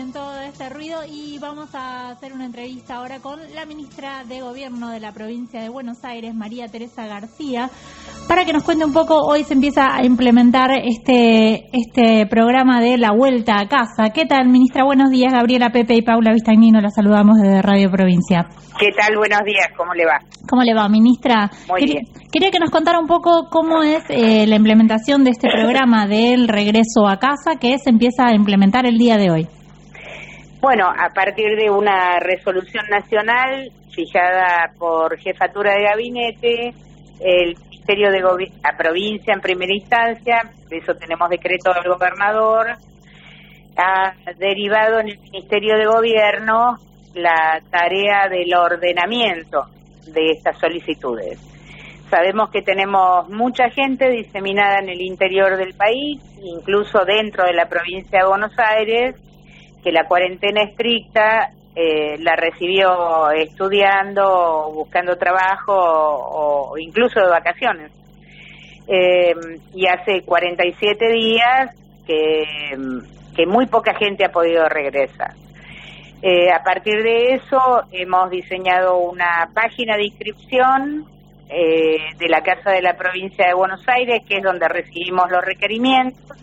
con todo este ruido y vamos a hacer una entrevista ahora con la ministra de Gobierno de la provincia de Buenos Aires, María Teresa García, para que nos cuente un poco. Hoy se empieza a implementar este programa de la vuelta a casa. ¿Qué tal, ministra? Buenos días. Gabriela Pepe y Paula Vistagnino, la saludamos desde Radio Provincia. ¿Qué tal? Buenos días. ¿Cómo le va? ¿Cómo le va, ministra? Muy bien. Quería que nos contara un poco cómo es la implementación de este programa del regreso a casa que se empieza a implementar el día de hoy. Bueno, a partir de una resolución nacional fijada por Jefatura de Gabinete, el Ministerio de Gobierno, la provincia en primera instancia, de eso tenemos decreto del gobernador, ha derivado en el Ministerio de Gobierno la tarea del ordenamiento de estas solicitudes. Sabemos que tenemos mucha gente diseminada en el interior del país, incluso dentro de la provincia de Buenos Aires, que la cuarentena estricta la recibió estudiando, buscando trabajo o incluso de vacaciones. Y hace 47 días que muy poca gente ha podido regresar. A partir de eso hemos diseñado una página de inscripción de la Casa de la Provincia de Buenos Aires, que es donde recibimos los requerimientos.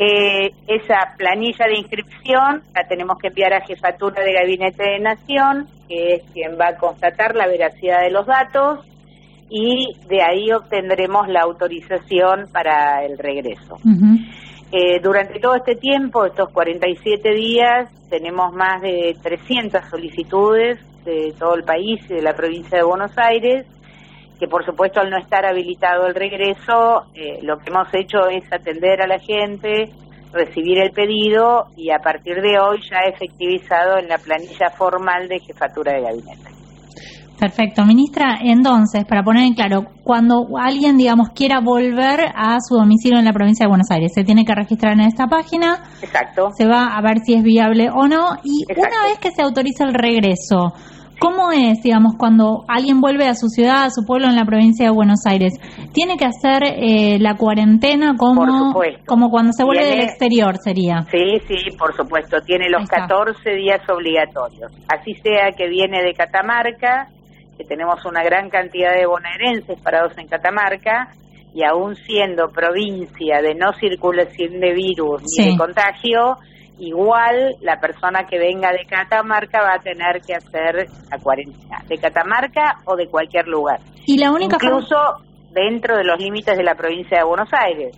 Esa planilla de inscripción la tenemos que enviar a Jefatura de Gabinete de Nación, que es quien va a constatar la veracidad de los datos, y de ahí obtendremos la autorización para el regreso. Durante todo este tiempo, estos 47 días, tenemos más de 300 solicitudes de todo el país y de la provincia de Buenos Aires, que por supuesto al no estar habilitado el regreso, lo que hemos hecho es atender a la gente, recibir el pedido y a partir de hoy ya efectivizado en la planilla formal de Jefatura de Gabinete. Perfecto. Ministra, entonces, para poner en claro, cuando alguien, digamos, quiera volver a su domicilio en la provincia de Buenos Aires, se tiene que registrar en esta página. Exacto. Se va a ver si es viable o no. Y exacto. Una vez que se autoriza el regreso, ¿cómo es, digamos, cuando alguien vuelve a su ciudad, a su pueblo en la provincia de Buenos Aires? ¿Tiene que hacer la cuarentena como cuando se vuelve del exterior sería? Sí, por supuesto. Tiene los 14 días obligatorios. Así sea que viene de Catamarca, que tenemos una gran cantidad de bonaerenses parados en Catamarca, y aún siendo provincia de no circulación de virus ni de contagio, igual la persona que venga de Catamarca va a tener que hacer la cuarentena, de Catamarca o de cualquier lugar. Y la única incluso dentro de los límites de la provincia de Buenos Aires.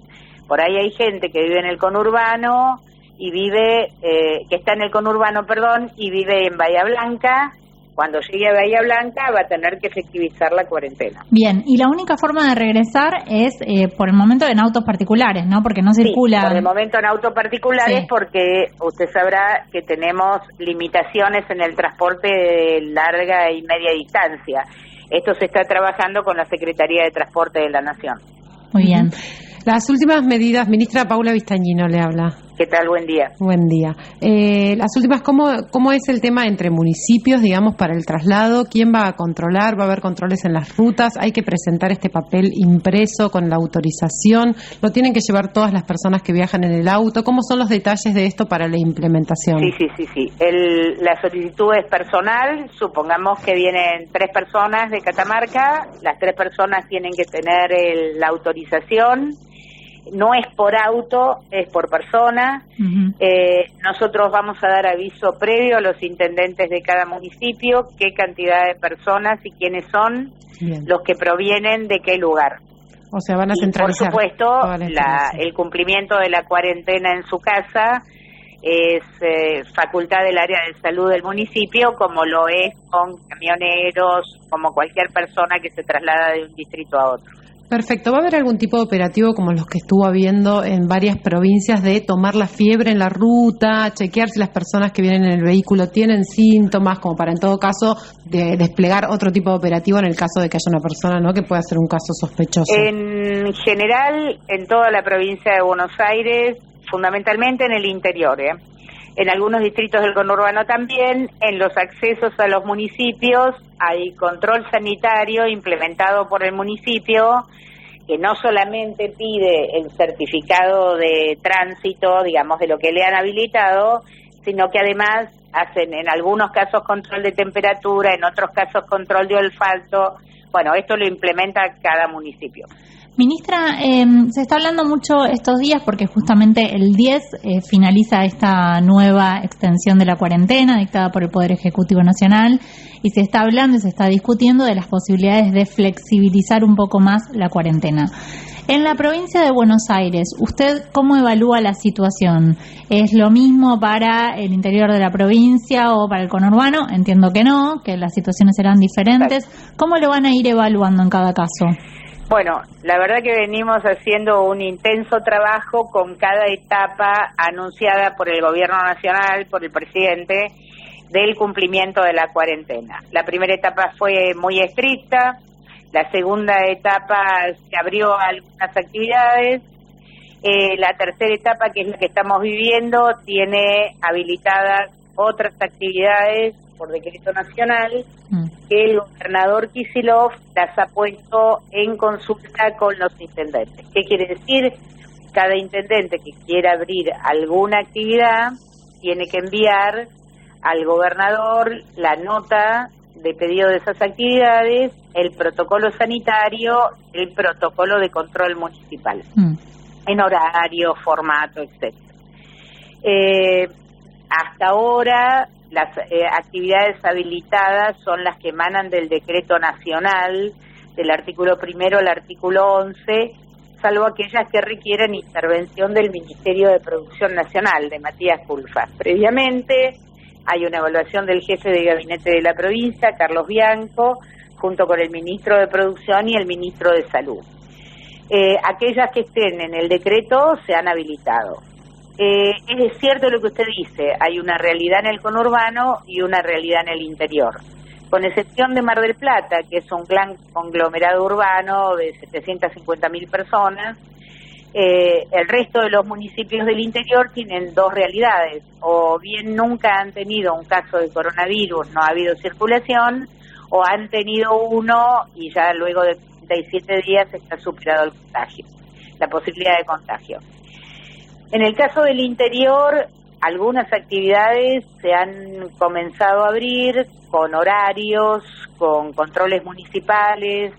Por ahí hay gente que vive en el conurbano y que está en el conurbano, y vive en Bahía Blanca. Cuando llegue a Bahía Blanca va a tener que efectivizar la cuarentena. Bien, y la única forma de regresar es por el momento en autos particulares, ¿no? Porque no circula. Sí, por el momento en autos particulares, porque usted sabrá que tenemos limitaciones en el transporte de larga y media distancia. Esto se está trabajando con la Secretaría de Transporte de la Nación. Muy bien. Las últimas medidas, ministra Paula Vistagnino le habla. ¿Qué tal? Buen día. Buen día. Las últimas, ¿cómo es el tema entre municipios, digamos, para el traslado? ¿Quién va a controlar? ¿Va a haber controles en las rutas? ¿Hay que presentar este papel impreso con la autorización? ¿Lo tienen que llevar todas las personas que viajan en el auto? ¿Cómo son los detalles de esto para la implementación? Sí. La solicitud es personal. Supongamos que vienen 3 personas de Catamarca. Las 3 personas tienen que tener la autorización. No es por auto, es por persona. Nosotros vamos a dar aviso previo a los intendentes de cada municipio, qué cantidad de personas y quiénes son los que provienen de qué lugar. O sea, van a centralizar. Y por supuesto, el cumplimiento de la cuarentena en su casa es facultad del área de salud del municipio, como lo es con camioneros, como cualquier persona que se traslada de un distrito a otro. Perfecto. ¿Va a haber algún tipo de operativo como los que estuvo habiendo en varias provincias de tomar la fiebre en la ruta, chequear si las personas que vienen en el vehículo tienen síntomas, como para en todo caso de desplegar otro tipo de operativo en el caso de que haya una persona, ¿no?, que pueda ser un caso sospechoso? En general, en toda la provincia de Buenos Aires, fundamentalmente en el interior, en algunos distritos del conurbano también, en los accesos a los municipios hay control sanitario implementado por el municipio, que no solamente pide el certificado de tránsito, digamos, de lo que le han habilitado, sino que además hacen en algunos casos control de temperatura, en otros casos control de olfato. Bueno, esto lo implementa cada municipio. Ministra, se está hablando mucho estos días porque justamente el 10 finaliza esta nueva extensión de la cuarentena dictada por el Poder Ejecutivo Nacional y se está hablando y se está discutiendo de las posibilidades de flexibilizar un poco más la cuarentena. En la provincia de Buenos Aires, ¿usted cómo evalúa la situación? ¿Es lo mismo para el interior de la provincia o para el conurbano? Entiendo que no, que las situaciones serán diferentes. ¿Cómo lo van a ir evaluando en cada caso? Bueno, la verdad que venimos haciendo un intenso trabajo con cada etapa anunciada por el Gobierno Nacional, por el presidente, del cumplimiento de la cuarentena. La primera etapa fue muy estricta, la segunda etapa se abrió a algunas actividades, la tercera etapa, que es la que estamos viviendo, tiene habilitadas otras actividades por decreto nacional que el gobernador Kicillof las ha puesto en consulta con los intendentes. ¿Qué quiere decir? Cada intendente que quiera abrir alguna actividad tiene que enviar al gobernador la nota de pedido de esas actividades, el protocolo sanitario, el protocolo de control municipal, en horario, formato, etcétera. Hasta ahora las actividades habilitadas son las que emanan del decreto nacional, del artículo 1 al artículo 11, salvo aquellas que requieren intervención del Ministerio de Producción Nacional, de Matías Culfas. Previamente hay una evaluación del jefe de gabinete de la provincia, Carlos Bianco, junto con el ministro de Producción y el ministro de Salud. Aquellas que estén en el decreto se han habilitado. Es cierto lo que usted dice, hay una realidad en el conurbano y una realidad en el interior. Con excepción de Mar del Plata, que es un gran conglomerado urbano de 750.000 personas, el resto de los municipios del interior tienen dos realidades: o bien nunca han tenido un caso de coronavirus, no ha habido circulación, o han tenido uno y ya luego de 37 días está superado el contagio, la posibilidad de contagio. En el caso del interior, algunas actividades se han comenzado a abrir con horarios, con controles municipales,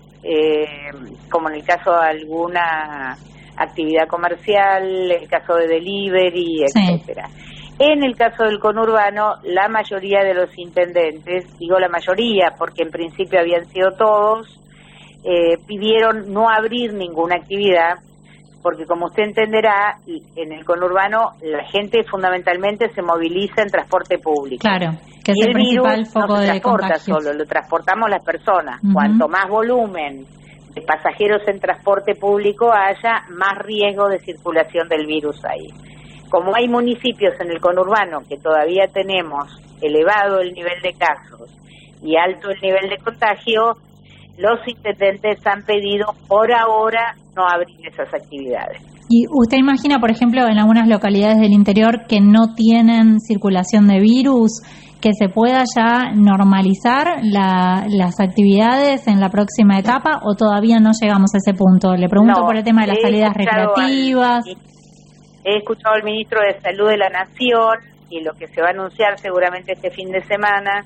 como en el caso de alguna actividad comercial, el caso de delivery, etcétera. Sí. En el caso del conurbano, la mayoría de los intendentes, digo la mayoría porque en principio habían sido todos, pidieron no abrir ninguna actividad, porque como usted entenderá, en el conurbano la gente fundamentalmente se moviliza en transporte público. Claro, que es el principal foco de contagio. Solo, lo transportamos las personas. Cuanto más volumen de pasajeros en transporte público haya, más riesgo de circulación del virus hay. Como hay municipios en el conurbano que todavía tenemos elevado el nivel de casos y alto el nivel de contagio, los intendentes han pedido por ahora no abrir esas actividades. ¿Y usted imagina, por ejemplo, en algunas localidades del interior que no tienen circulación de virus, que se pueda ya normalizar las actividades en la próxima etapa, o todavía no llegamos a ese punto? Le pregunto por el tema de las salidas recreativas. He escuchado al ministro de Salud de la Nación y lo que se va a anunciar seguramente este fin de semana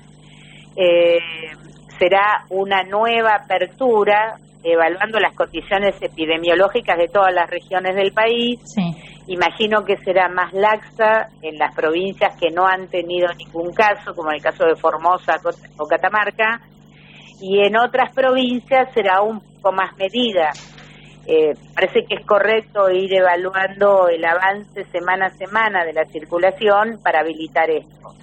será una nueva apertura, evaluando las condiciones epidemiológicas de todas las regiones del país. Sí. Imagino que será más laxa en las provincias que no han tenido ningún caso, como el caso de Formosa o Catamarca, y en otras provincias será un poco más medida. Parece que es correcto ir evaluando el avance semana a semana de la circulación para habilitar esto.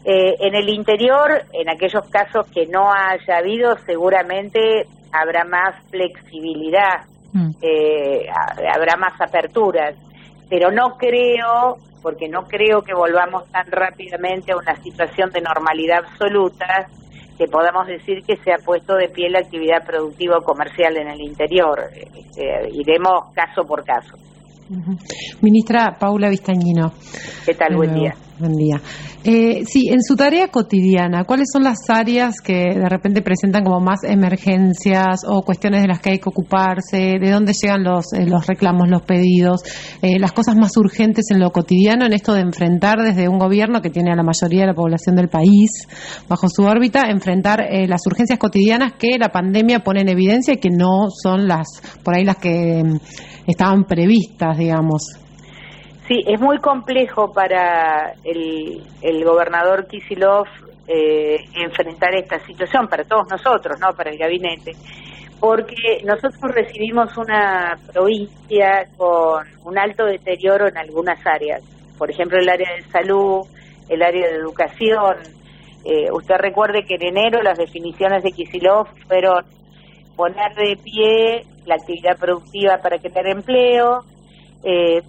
En el interior, en aquellos casos que no haya habido, seguramente habrá más flexibilidad, habrá más aperturas, pero no creo que volvamos tan rápidamente a una situación de normalidad absoluta que podamos decir que se ha puesto de pie la actividad productiva o comercial en el interior. Iremos caso por caso. Ministra Paula Vistañino. ¿Qué tal? Buen día. Buen día. Sí, en su tarea cotidiana, ¿cuáles son las áreas que de repente presentan como más emergencias o cuestiones de las que hay que ocuparse? ¿De dónde llegan los reclamos, los pedidos? Las cosas más urgentes en lo cotidiano, en esto de enfrentar desde un gobierno que tiene a la mayoría de la población del país bajo su órbita, enfrentar las urgencias cotidianas que la pandemia pone en evidencia y que no son por ahí las que estaban previstas, digamos. Sí, es muy complejo para el gobernador Kicillof enfrentar esta situación, para todos nosotros, no para el gabinete, porque nosotros recibimos una provincia con un alto deterioro en algunas áreas, por ejemplo el área de salud, el área de educación. Usted recuerde que en enero las definiciones de Kicillof fueron poner de pie la actividad productiva para crear empleo,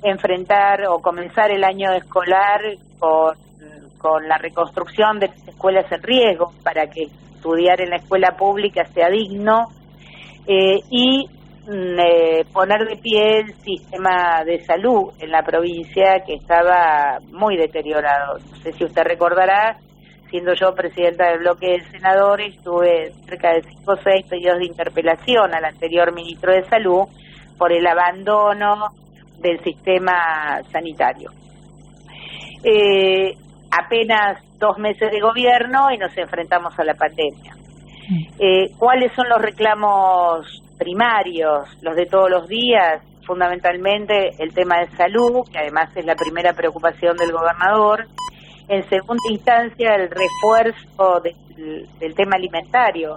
enfrentar o comenzar el año escolar con la reconstrucción de las escuelas en riesgo para que estudiar en la escuela pública sea digno, y poner de pie el sistema de salud en la provincia, que estaba muy deteriorado. No sé si usted recordará, siendo yo presidenta del bloque de senadores, tuve cerca de 5 o 6 pedidos de interpelación al anterior ministro de Salud por el abandono del sistema sanitario. Apenas 2 meses de gobierno y nos enfrentamos a la pandemia. ¿Cuáles son los reclamos primarios, los de todos los días? Fundamentalmente el tema de salud, que además es la primera preocupación del gobernador. En segunda instancia, el refuerzo del tema alimentario.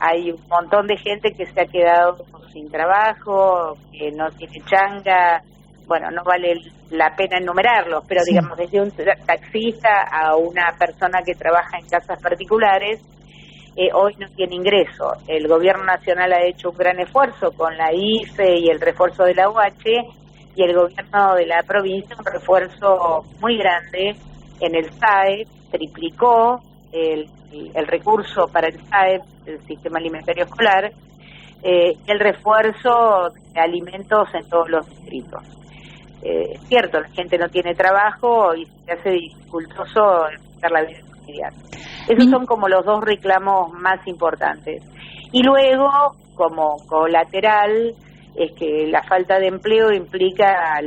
Hay un montón de gente que se ha quedado sin trabajo, que no tiene changa. Bueno, no vale la pena enumerarlos, pero sí, digamos, desde un taxista a una persona que trabaja en casas particulares, hoy no tiene ingreso. El gobierno nacional ha hecho un gran esfuerzo con la IFE y el refuerzo de la UH, y el gobierno de la provincia un refuerzo muy grande en el SAE, triplicó el recurso para el SAE, el Sistema Alimentario Escolar, el refuerzo de alimentos en todos los distritos. Es cierto, la gente no tiene trabajo y se hace dificultoso enfrentar la vida cotidiana. Esos son como los 2 reclamos más importantes. Y luego, como colateral, es que la falta de empleo implica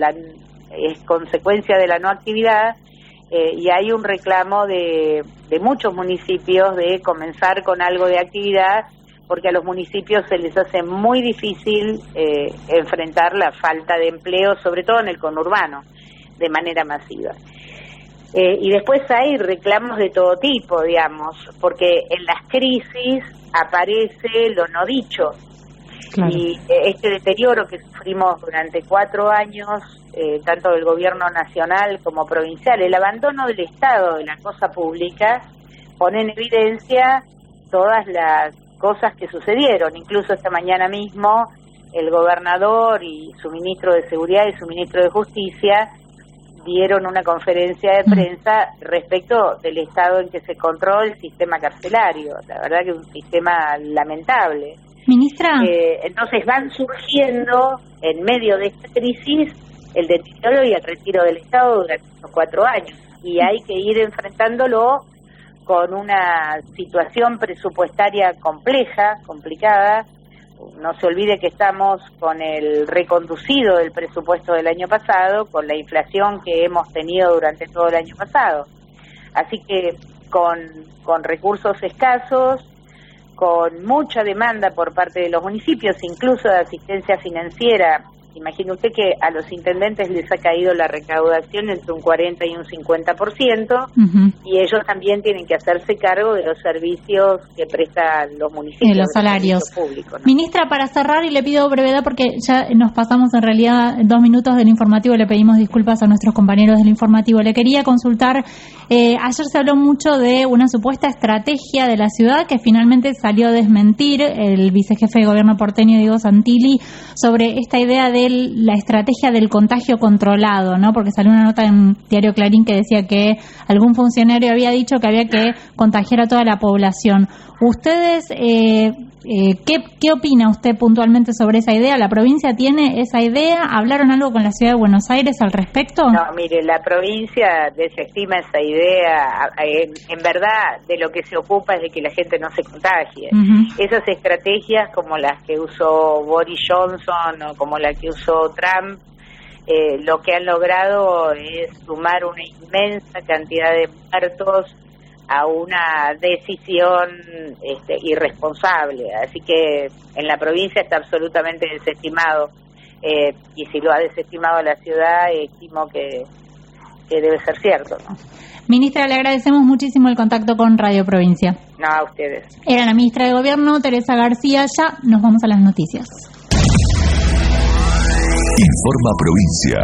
es consecuencia de la no actividad, y hay un reclamo de muchos municipios de comenzar con algo de actividad, porque a los municipios se les hace muy difícil enfrentar la falta de empleo, sobre todo en el conurbano, de manera masiva. Y después hay reclamos de todo tipo, digamos, porque en las crisis aparece lo no dicho. Claro. Y este deterioro que sufrimos durante 4 años, tanto del gobierno nacional como provincial, el abandono del Estado de la cosa pública, pone en evidencia todas las cosas que sucedieron. Incluso esta mañana mismo el gobernador y su ministro de Seguridad y su ministro de Justicia dieron una conferencia de prensa respecto del estado en que se controla el sistema carcelario. La verdad que es un sistema lamentable. Ministra. Entonces van surgiendo en medio de esta crisis el deterioro y el retiro del Estado durante estos 4 años, y hay que ir enfrentándolo con una situación presupuestaria complicada. No se olvide que estamos con el reconducido del presupuesto del año pasado, con la inflación que hemos tenido durante todo el año pasado. Así que con recursos escasos, con mucha demanda por parte de los municipios, incluso de asistencia financiera. Imagine usted que a los intendentes les ha caído la recaudación entre un 40 y un 50%, y ellos también tienen que hacerse cargo de los servicios que prestan los municipios. De los salarios públicos, ¿no? Ministra, para cerrar, y le pido brevedad porque ya nos pasamos en realidad 2 minutos del informativo, le pedimos disculpas a nuestros compañeros del informativo. Le quería consultar, ayer se habló mucho de una supuesta estrategia de la ciudad que finalmente salió a desmentir el vicejefe de gobierno porteño, Diego Santilli, sobre esta idea de la estrategia del contagio controlado, ¿no? Porque salió una nota en Diario Clarín que decía que algún funcionario había dicho que había que contagiar a toda la población. ¿Ustedes ¿Qué opina usted puntualmente sobre esa idea? ¿La provincia tiene esa idea? ¿Hablaron algo con la Ciudad de Buenos Aires al respecto? No, mire, la provincia desestima esa idea. En verdad, de lo que se ocupa es de que la gente no se contagie. Esas estrategias como las que usó Boris Johnson o como la que usó Trump, lo que han logrado es sumar una inmensa cantidad de muertos a una decisión irresponsable. Así que en la provincia está absolutamente desestimado, y si lo ha desestimado la ciudad, estimo que debe ser cierto, ¿no? Ministra, le agradecemos muchísimo el contacto con Radio Provincia. No, a ustedes. Era la ministra de Gobierno, Teresa García. Ya nos vamos a las noticias. Informa Provincia.